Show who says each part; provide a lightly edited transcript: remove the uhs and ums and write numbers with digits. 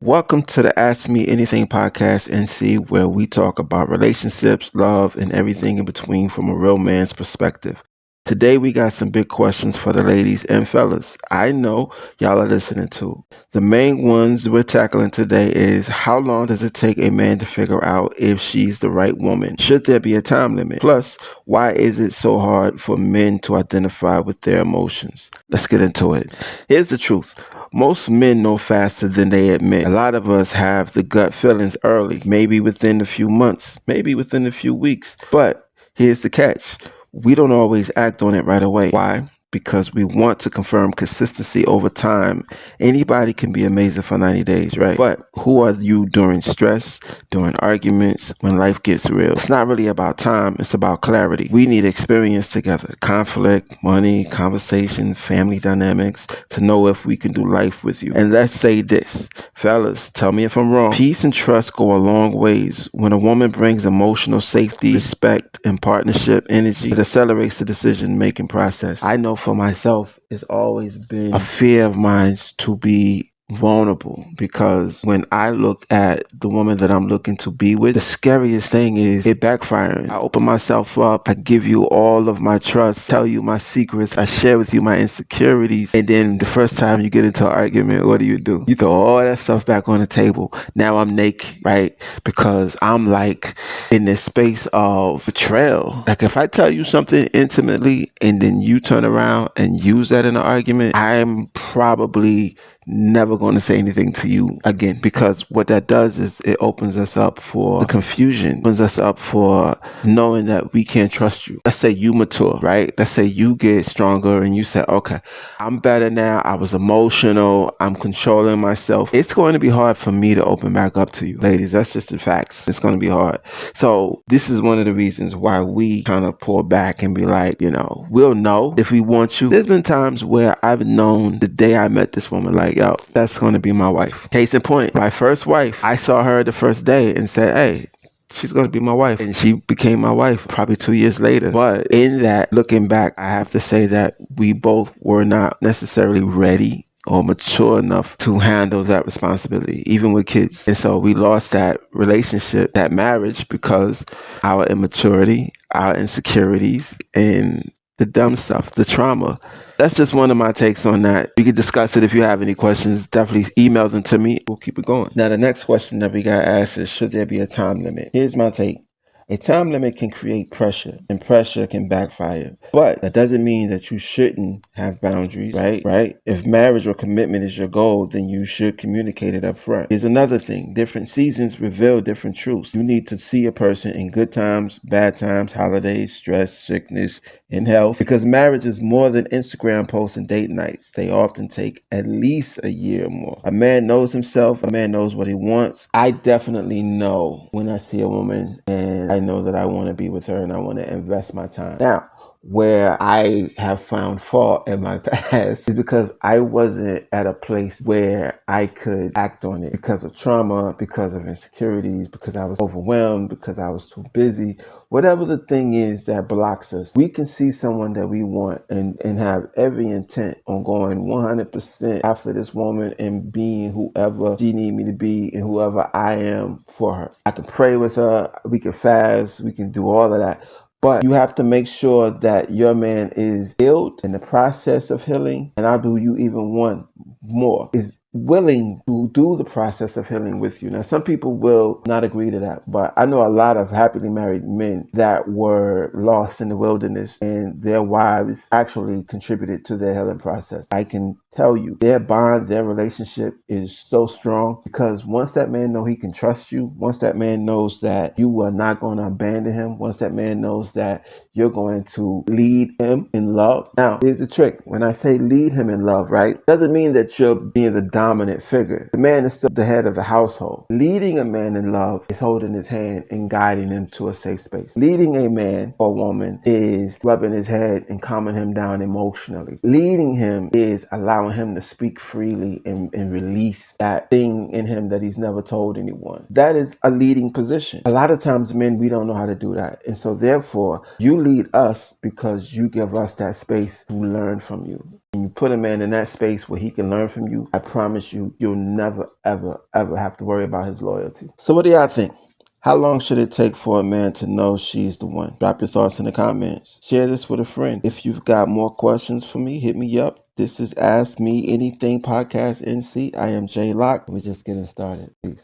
Speaker 1: Welcome to the Ask Me Anything podcast, NC, where we talk about relationships, love, and everything in between from a real man's perspective. Today, we got some big questions for the ladies and fellas. I know y'all are listening to. The main ones we're tackling today is how long does it take a man to figure out if she's the right woman? Should there be a time limit? Plus, why is it so hard for men to identify with their emotions? Let's get into it. Here's the truth. Most men know faster than they admit. A lot of us have the gut feelings early, maybe within a few months, maybe within a few weeks. But here's the catch. We don't always act on it right away. Why? Because we want to confirm consistency over time. Anybody can be amazing for 90 days, right? But who are you during stress, during arguments, when life gets real? It's not really about time, it's about clarity. We need experience together, conflict, money, conversation, family dynamics to know if we can do life with you. And let's say this, fellas, tell me if I'm wrong. Peace and trust go a long ways. When a woman brings emotional safety, respect, and partnership energy, it accelerates the decision-making process. I know for myself, it's always been a fear of mine to be vulnerable, because when I look at the woman that I'm looking to be with, the scariest thing is it backfiring. I open myself up, I give you all of my trust, tell you my secrets, I share with you my insecurities, and then the first time you get into an argument, what do? You throw all that stuff back on the table. Now I'm naked, right? Because I'm like in this space of betrayal. Like if I tell you something intimately and then you turn around and use that in an argument, I'm probably never going to say anything to you again, because what that does is it opens us up for the confusion, opens us up for knowing that we can't trust you. Let's say you mature, right? Let's say you get stronger and you say, okay, I'm better now. I was emotional. I'm controlling myself. It's going to be hard for me to open back up to you. Ladies, that's just the facts. It's going to be hard. So this is one of the reasons why we kind of pull back and be like, we'll know if we want you. There's been times where I've known the day I met this woman, like, yo, that's going to be my wife. Case in point, my first wife, I saw her the first day and said, hey, she's going to be my wife. And she became my wife probably 2 years later. But in that, looking back, I have to say that we both were not necessarily ready or mature enough to handle that responsibility, even with kids. And so we lost that relationship, that marriage, because our immaturity, our insecurities, and the dumb stuff, the trauma. That's just one of my takes on that. We could discuss it. If you have any questions, definitely email them to me. We'll keep it going. Now, the next question that we got asked is, should there be a time limit? Here's my take. A time limit can create pressure, and pressure can backfire. But that doesn't mean that you shouldn't have boundaries, right? If marriage or commitment is your goal, then you should communicate it up front. Here's another thing. Different seasons reveal different truths. You need to see a person in good times, bad times, holidays, stress, sickness, and health. Because marriage is more than Instagram posts and date nights. They often take at least a year or more. A man knows himself. A man knows what he wants. I definitely know when I see a woman and I know that I want to be with her and I want to invest my time. Now, where I have found fault in my past is because I wasn't at a place where I could act on it because of trauma, because of insecurities, because I was overwhelmed, because I was too busy. Whatever the thing is that blocks us, we can see someone that we want and have every intent on going 100% after this woman and being whoever she need me to be and whoever I am for her. I can pray with her, we can fast, we can do all of that. But you have to make sure that your man is healed in the process of healing. And I'll do you even one more, is willing to do the process of healing with you. Now, some people will not agree to that, but I know a lot of happily married men that were lost in the wilderness and their wives actually contributed to their healing process. I can tell you their bond, their relationship is so strong, because once that man knows he can trust you, once that man knows that you are not going to abandon him, once that man knows that you're going to lead him in love. Now, here's the trick. When I say lead him in love, right, doesn't mean that you're being the dominant figure. The man is still the head of the household. Leading a man in love is holding his hand and guiding him to a safe space. Leading a man or woman is rubbing his head and calming him down emotionally. Leading him is allowing him to speak freely and release that thing in him that he's never told anyone. That is a leading position. A lot of times, men, we don't know how to do that. And so therefore, you lead us because you give us that space to learn from you. and you put a man in that space where he can learn from you, I promise you, you'll never, ever, ever have to worry about his loyalty. So what do y'all think? How long should it take for a man to know she's the one? Drop your thoughts in the comments. Share this with a friend. If you've got more questions for me, hit me up. This is Ask Me Anything Podcast NC. I am Jay Locke. We're just getting started. Peace.